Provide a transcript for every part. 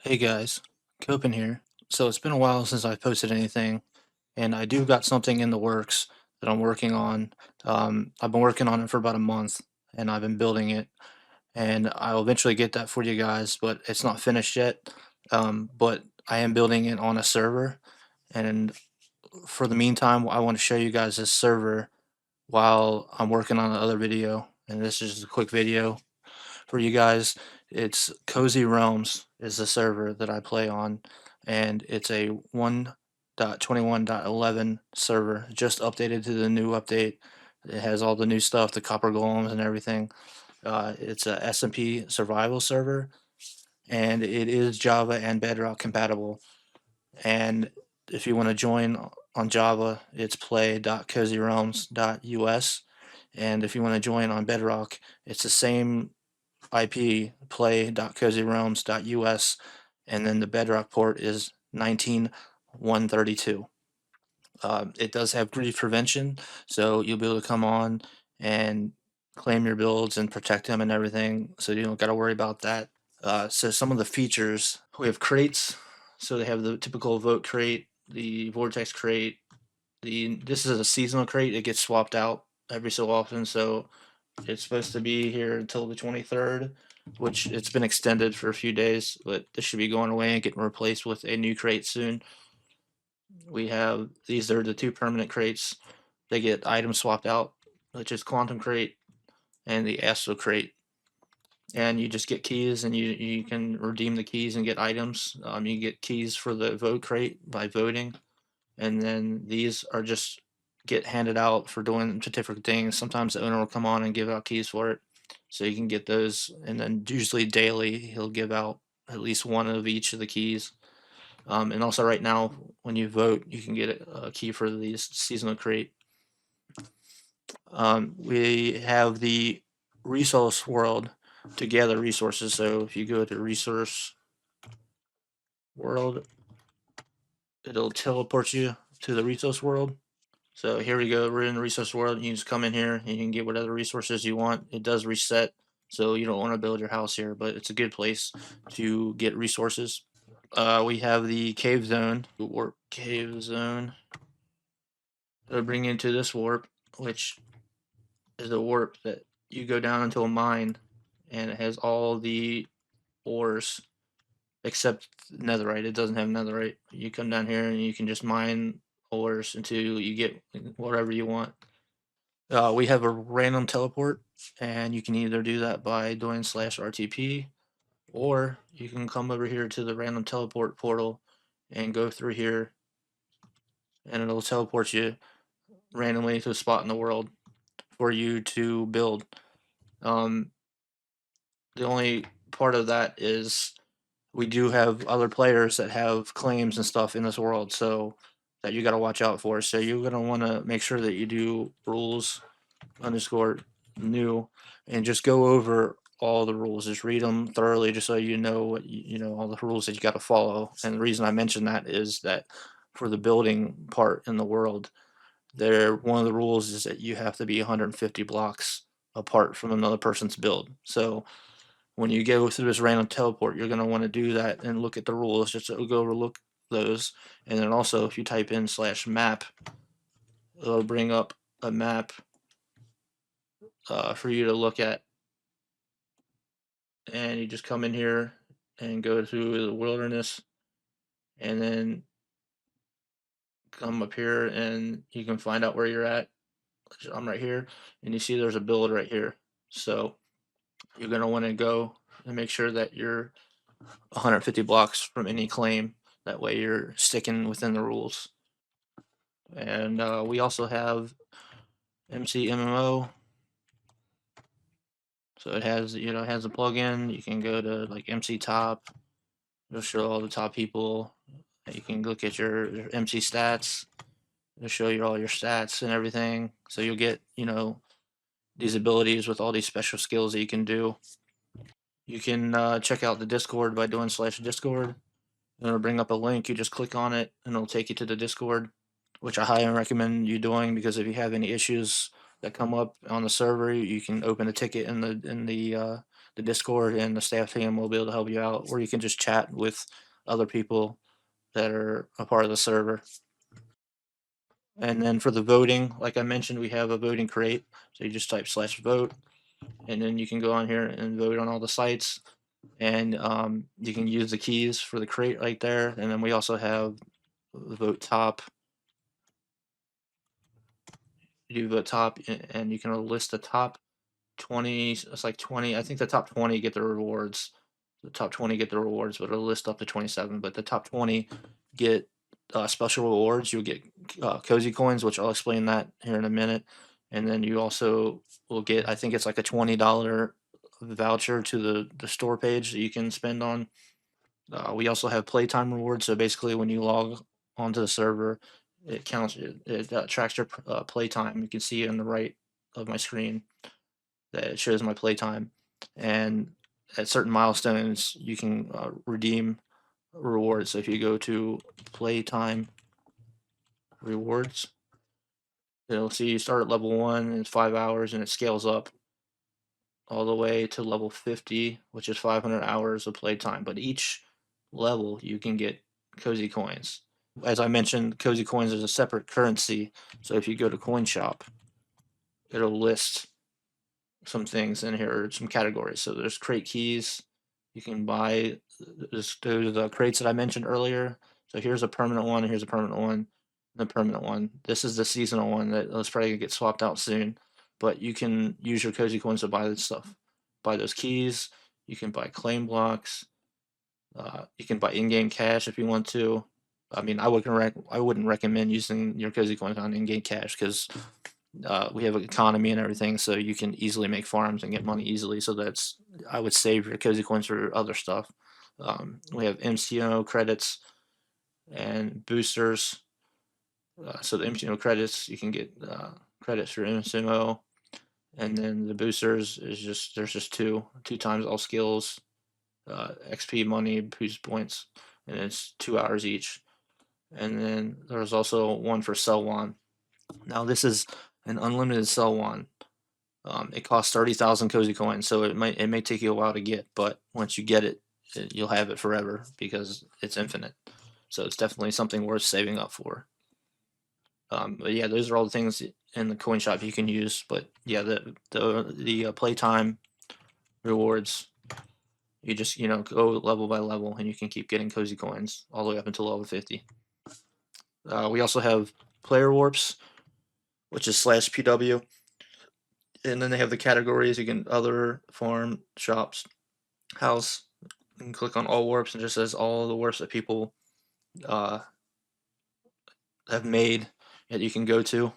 Hey guys, Copen here. So it's been a while since I posted anything, and I do got something in the works that I'm working on. I've been working on it for about a month, and I've been building it, and I'll eventually get that for you guys, but it's not finished yet. But I am building it on a server, and for the meantime, I want to show you guys this server while I'm working on the other video, and this is just a quick video for you guys. It's Cozy Realms is the server that I play on, and it's a 1.21.11 server, just updated to the new update. It has all the new stuff, the copper golems and everything. It's a SMP survival server, and it is Java and Bedrock compatible. And if you want to join on Java, it's play.cozyrealms.us. And if you want to join on Bedrock, it's the same IP, play.cozyrealms.us, and then the Bedrock port is 19.132. It does have grief prevention, so you'll be able to come on and claim your builds and protect them and everything, so you don't got to worry about that. So some of the features, we have crates, so they have the typical vote crate, the vortex crate. This is a seasonal crate. It gets swapped out every so often, so it's supposed to be here until the 23rd, which it's been extended for a few days, but this should be going away and getting replaced with a new crate soon. We have these are the two permanent crates. They get items swapped out, which is Quantum Crate and the Astro Crate. And you just get keys, and you can redeem the keys and get items. You get keys for the vote crate by voting, and then these are just get handed out for doing different things. Sometimes the owner will come on and give out keys for it, so you can get those. And then usually daily, he'll give out at least one of each of the keys. And also, right now, when you vote, you can get a key for the seasonal crate. We have the resource world to gather resources. So if you go to resource world, it'll teleport you to the resource world. So here we go. We're in the resource world. You just come in here and you can get whatever resources you want. It does reset, so you don't want to build your house here, but it's a good place to get resources. We have the cave zone, warp cave zone. It'll bring you into this warp, which is the warp that you go down into a mine, and it has all the ores except netherite. It doesn't have netherite. You come down here and you can just mine ores until you get whatever you want. We have a random teleport, and you can either do that by doing /RTP, or you can come over here to the random teleport portal and go through here, and it'll teleport you randomly to a spot in the world for you to build. Um, the only part of that is we do have other players that have claims and stuff in this world, so that you got to watch out for. So you're gonna want to make sure that you do rules underscore new and just go over all the rules. Just read them thoroughly, just so you know what you know all the rules that you got to follow. And the reason I mention that is that for the building part in the world, there one of the rules is that you have to be 150 blocks apart from another person's build. So when you go through this random teleport, you're going to want to do that and look at the rules just to go overlook those. And then also, if you type in /map, it'll bring up a map for you to look at. And you just come in here and go to the wilderness, and then come up here and you can find out where you're at. I'm right here, and you see there's a build right here. So you're going to want to go and make sure that you're 150 blocks from any claim. That way you're sticking within the rules. And we also have MC MMO. So it has, it has a plugin. You can go to like MC Top. It'll show all the top people. You can look at your MC stats. It'll show you all your stats and everything. So you'll get, these abilities with all these special skills that you can do. You can check out the Discord by doing /Discord. It'll bring up a link. You just click on it, and it'll take you to the Discord, which I highly recommend you doing, because if you have any issues that come up on the server, you can open a ticket in the the Discord, and the staff team will be able to help you out, or you can just chat with other people that are a part of the server. And then for the voting, like I mentioned, we have a voting crate. So you just type /vote, and then you can go on here and vote on all the sites. And you can use the keys for the crate right there. And then we also have the vote top. You vote top, and you can list the top 20. It's like 20. I think the top 20 get the rewards. The top 20 get the rewards, but it'll list up to 27. But the top 20 get special rewards. You'll get cozy coins, which I'll explain that here in a minute. And then you also will get, I think it's like a $20 voucher to the store page that you can spend on. We also have playtime rewards. So basically, when you log onto the server, it counts, it tracks your playtime. You can see on the right of my screen that it shows my playtime. And at certain milestones, you can redeem rewards. So if you go to playtime rewards, you'll see you start at level 1 and it's 5 hours, and it scales up all the way to level 50, which is 500 hours of playtime. But each level you can get cozy coins. As I mentioned, cozy coins is a separate currency. So if you go to coin shop, it'll list some things in here, some categories. So there's crate keys. You can buy those are the crates that I mentioned earlier. So here's a permanent one, and here's a permanent one, and a permanent one. This is the seasonal one that's probably gonna get swapped out soon. But you can use your cozy coins to buy this stuff. Buy those keys. You can buy claim blocks. You can buy in-game cash if you want to. I mean, I wouldn't recommend using your cozy coins on in-game cash because we have an economy and everything, so you can easily make farms and get money easily. So I would save your cozy coins for other stuff. We have MCO credits and boosters. So the MCO credits, you can get credits for MCO, and then the boosters is just there's just two times all skills, XP money, boost points, and it's 2 hours each. And then there's also one for sell one. Now this is an unlimited sell one. It costs 30,000 cozy coins, so it may take you a while to get, but once you get it, you'll have it forever because it's infinite. So it's definitely something worth saving up for. But yeah, those are all the things in the coin shop you can use. But yeah, the playtime rewards, you just go level by level, and you can keep getting cozy coins all the way up until level 50. We also have player warps, which is /PW. And then they have the categories. You can other, farm, shops, house. You can click on all warps, and it just says all the warps that people uh, have made that you can go to.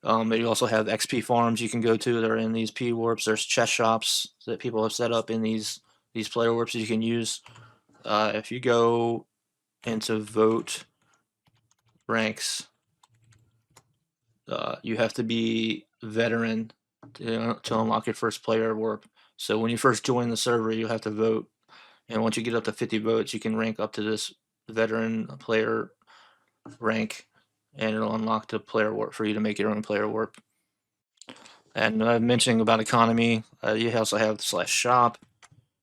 But you also have XP farms you can go to that are in these P warps. There's chest shops that people have set up in these player warps that you can use. If you go into vote ranks, you have to be veteran to unlock your first player warp. So when you first join the server, you have to vote, and once you get up to 50 votes, you can rank up to this veteran player rank, and it'll unlock the player warp for you to make your own player warp. And mentioning about economy, you also have /shop.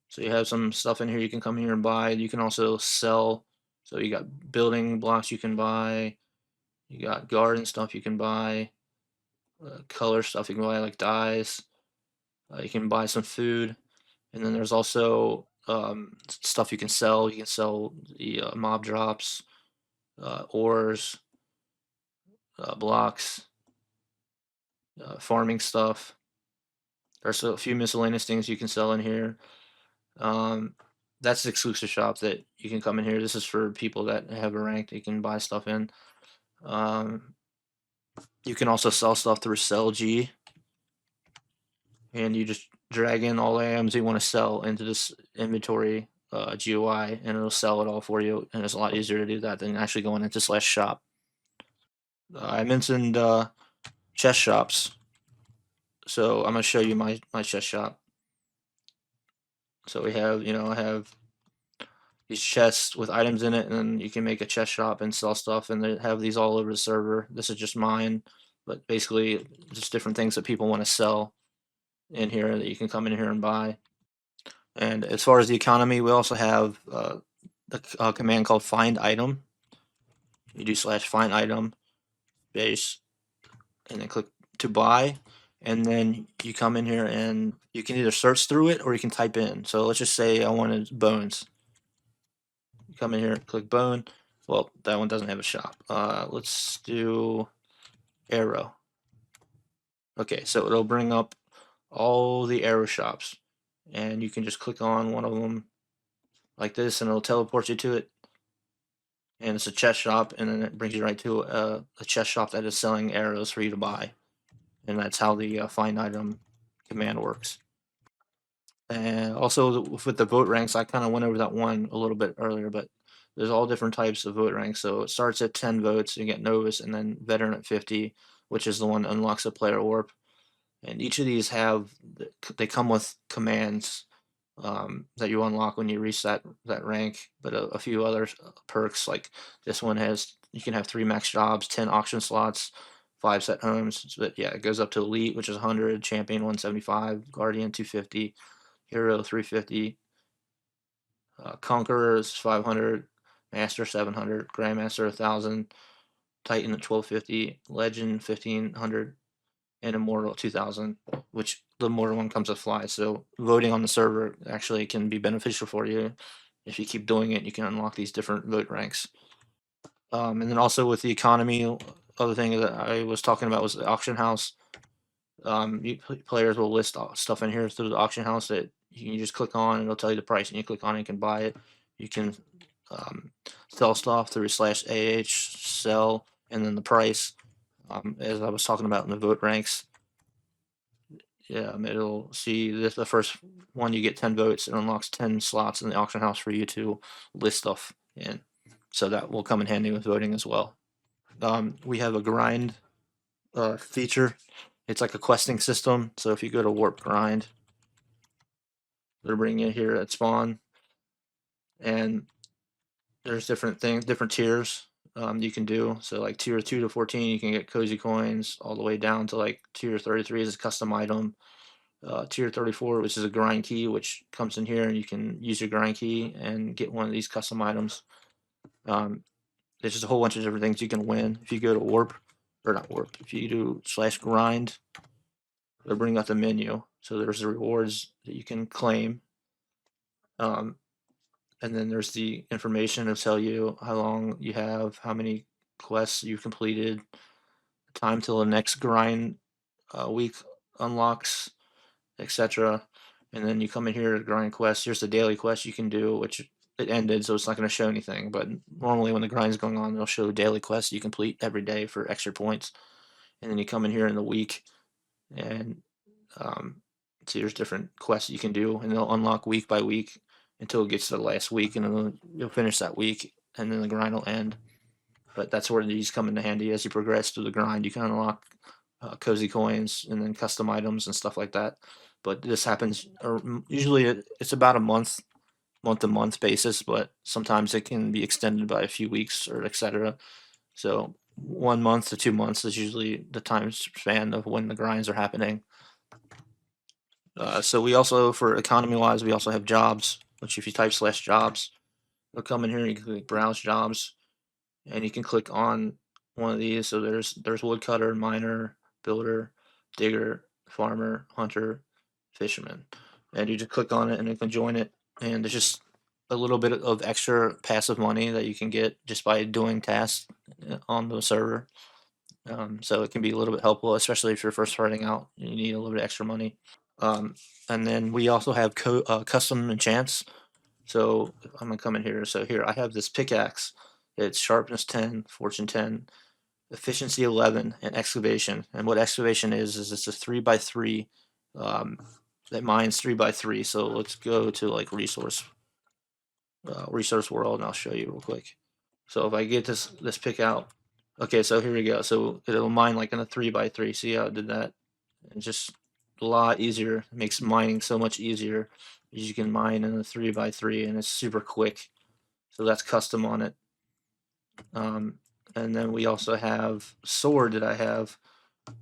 So you have some stuff in here you can come here and buy. You can also sell. So you got building blocks you can buy. You got garden stuff you can buy. Color stuff you can buy, like dyes. You can buy some food. And then there's also stuff you can sell. You can sell the mob drops, ores, blocks, farming stuff. There's a few miscellaneous things you can sell in here. That's the exclusive shop that you can come in here. This is for people that have a rank that you can buy stuff in. You can also sell stuff through Sell G, and you just drag in all the items you want to sell into this inventory GUI, and it'll sell it all for you. And it's a lot easier to do that than actually going into /shop. I mentioned chest shops, so I'm gonna show you my chest shop. So we have, I have these chests with items in it, and then you can make a chest shop and sell stuff, and they have these all over the server. This is just mine, but basically just different things that people want to sell in here that you can come in here and buy. And as far as the economy, we also have a command called find item. You do slash find item base and then click to buy. And then you come in here and you can either search through it or you can type in. So let's just say I wanted bones. You come in here, click bone. Well, that one doesn't have a shop. Let's do arrow. Okay, so it'll bring up all the arrow shops, and you can just click on one of them like this, and it'll teleport you to it. And it's a chest shop, and then it brings you right to a chest shop that is selling arrows for you to buy, and that's how the find item command works. And also with the vote ranks, I kind of went over that one a little bit earlier, but there's all different types of vote ranks. So it starts at 10 votes, you get novice, and then veteran at 50, which is the one that unlocks a player warp. And each of these they come with commands that you unlock when you reach that rank, but a few other perks like this one has you can have 3 max jobs, 10 auction slots, 5 set homes. But yeah, it goes up to elite, which is 100, champion 175, guardian 250, hero 350, conqueror is 500, master 700, grandmaster 1000, titan at 1250, legend 1500, and Immortal 2000, which the Immortal one comes with fly. So voting on the server actually can be beneficial for you. If you keep doing it, you can unlock these different vote ranks. And then also with the economy, other thing that I was talking about was the auction house. Players will list stuff in here through the auction house that you can just click on and it'll tell you the price, and you click on it, you can buy it. You can sell stuff through /AH sell, and then the price. As I was talking about in the vote ranks, yeah, it'll see this the first one you get 10 votes. It unlocks 10 slots in the auction house for you to list stuff in. So that will come in handy with voting as well. We have a grind feature. It's like a questing system. So if you go to warp grind, they'll bring you here at spawn, and there's different things, different tiers you can do. So like tier 2 to 14, you can get cozy coins, all the way down to like tier 33 is a custom item. Tier 34, which is a grind key, which comes in here and you can use your grind key and get one of these custom items. There's just a whole bunch of different things you can win. If you go to warp, or not warp, if you do /grind, they'll bring up the menu. So there's the rewards that you can claim. And then there's the information to tell you how long you have, how many quests you've completed, time till the next grind week unlocks, etc. And then you come in here to grind quests. Here's the daily quest you can do, which it ended, so it's not going to show anything. But normally when the grind's going on, they'll show daily quests you complete every day for extra points. And then you come in here in the week, and see there's different quests you can do, and they'll unlock week by week until it gets to the last week, and then you'll finish that week, and then the grind will end. But that's where these come into handy as you progress through the grind. You can unlock cozy coins and then custom items and stuff like that. But this happens, or usually it's about a month to month basis, but sometimes it can be extended by a few weeks or etc. So 1 month to 2 months is usually the time span of when the grinds are happening. So we also, for economy wise, we also have jobs, which if you type /jobs, it'll come in here and you can click browse jobs, and you can click on one of these. So there's woodcutter, miner, builder, digger, farmer, hunter, fisherman, and you just click on it and you can join it. And there's just a little bit of extra passive money that you can get just by doing tasks on the server. So it can be a little bit helpful, especially if you're first starting out and you need a little bit extra money. Um, and then we also have custom enchants. So I'm gonna come in here. So here I have this pickaxe. It's sharpness 10, fortune 10, efficiency 11, and excavation. And what excavation is it's a 3x3 that mines 3x3. So let's go to like resource world, and I'll show you real quick. So if I get this pick out, okay, so here we go. So it'll mine like in a 3x3. See how it did that? It's just a lot easier. It makes mining so much easier. You can mine in a 3x3, and it's super quick. So that's custom on it. And then we also have sword that I have.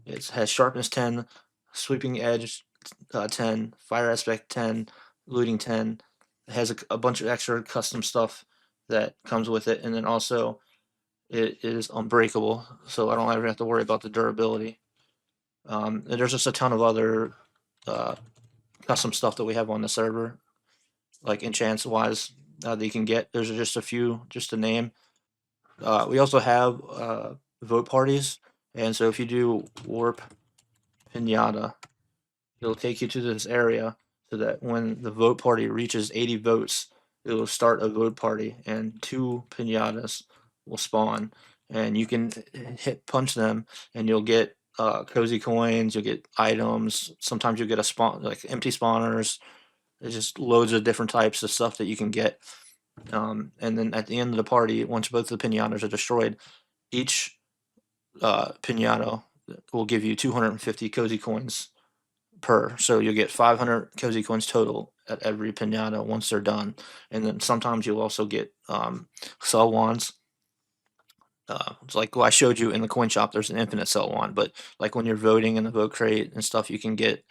It has sharpness 10, sweeping edge 10, fire aspect 10, looting 10. It has a bunch of extra custom stuff that comes with it, and then also it is unbreakable, so I don't ever have to worry about the durability. And there's just a ton of other uh, custom stuff that we have on the server, like enchants wise, that you can get. There's just a few, just to name. We also have vote parties, and so if you do warp pinata, it'll take you to this area so that when the vote party reaches 80 votes, it will start a vote party, and 2 pinatas will spawn, and you can hit punch them, and you'll get cozy coins, you'll get items. Sometimes you'll get a spawn like empty spawners. There's just loads of different types of stuff that you can get. And then at the end of the party, once both the pinatas are destroyed, each pinata will give you 250 cozy coins per. So you'll get 500 cozy coins total at every pinata once they're done. And then sometimes you'll also get sell wands. It's like I showed you in the coin shop, there's an infinite sell wand, but like when you're voting in the vote crate and stuff, you can get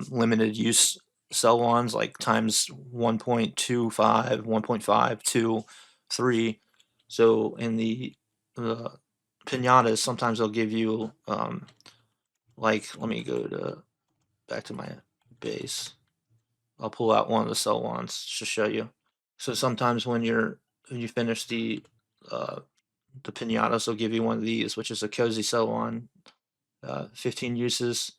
limited use sell wands like times 1.25, 1.5, 2, 3. So in the pinatas, sometimes they'll give you like let me go to back to my base. I'll pull out one of the cell wands to show you. So sometimes when you finish the pinatas, they'll give you one of these, which is a cozy cell wand, 15 uses,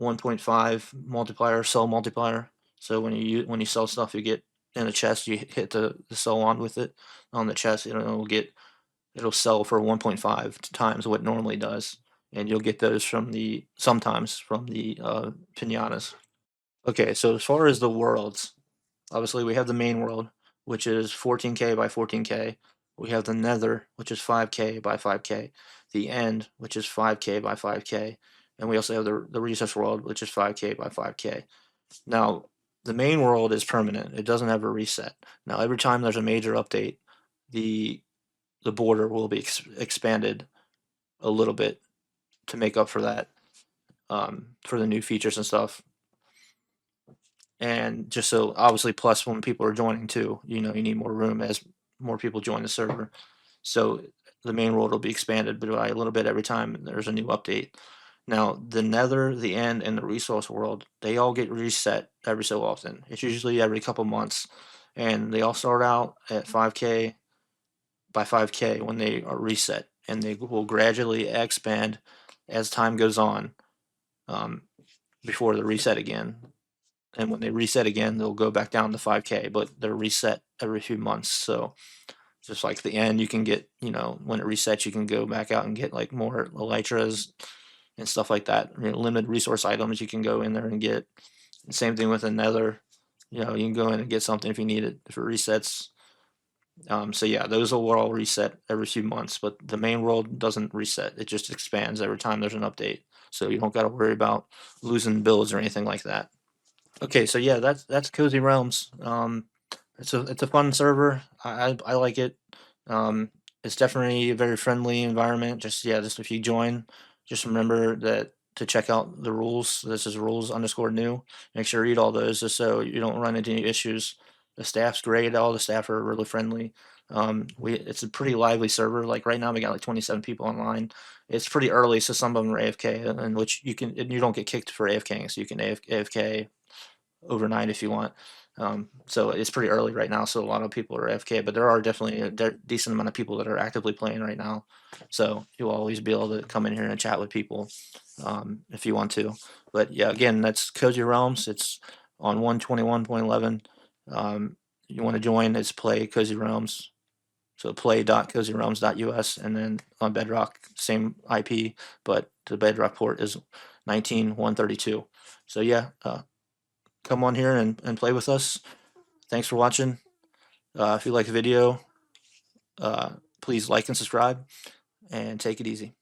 1.5 multiplier, cell multiplier. So when you sell stuff, you get in a chest, you hit the cell wand with it on the chest, it'll sell for 1.5 times what it normally does, and you'll get those from the sometimes from the pinatas. Okay, so as far as the worlds, obviously we have the main world, which is 14K by 14K. We have the Nether, which is 5K by 5K. The End, which is 5K by 5K. And we also have the Resource World, which is 5K by 5K. Now, the main world is permanent. It doesn't have a reset. Now, every time there's a major update, the the border will be expanded a little bit to make up for that, for the new features and stuff. And just so obviously plus when people are joining too, you need more room as more people join the server. So the main world will be expanded by a little bit every time there's a new update. Now the Nether, the End, and the Resource World, they all get reset every so often. It's usually every couple months, and they all start out at 5K by 5K when they are reset, and they will gradually expand as time goes on, um, before the reset again. And when they reset again, they'll go back down to 5K, but they're reset every few months. So just like the End, you can get, when it resets, you can go back out and get like more elytras and stuff like that. Limited resource items you can go in there and get. Same thing with the Nether. You can go in and get something if you need it if it resets. So yeah, those will all reset every few months, but the main world doesn't reset. It just expands every time there's an update. So you don't got to worry about losing builds or anything like that. Okay, so yeah, that's Cozy Realms. It's a fun server. I like it. Um, it's definitely a very friendly environment. Just if you join, just remember that to check out the rules. This is rules_new. Make sure you read all those just so you don't run into any issues. The staff's great. All the staff are really friendly. It's a pretty lively server. Like right now, we got like 27 people online. It's pretty early, so some of them are AFK, and which you don't get kicked for AFKing, so you can AFK overnight if you want. So it's pretty early right now, so a lot of people are AFK, but there are definitely a decent amount of people that are actively playing right now. So you'll always be able to come in here and chat with people, if you want to. But yeah, again, that's Cozy Realms. It's on 121.11. You want to join? It's Play Cozy Realms. So play.cozyrealms.us, and then on Bedrock, same IP, but the Bedrock port is 19.132. So yeah, come on here and play with us. Thanks for watching. If you like the video, please like and subscribe, and take it easy.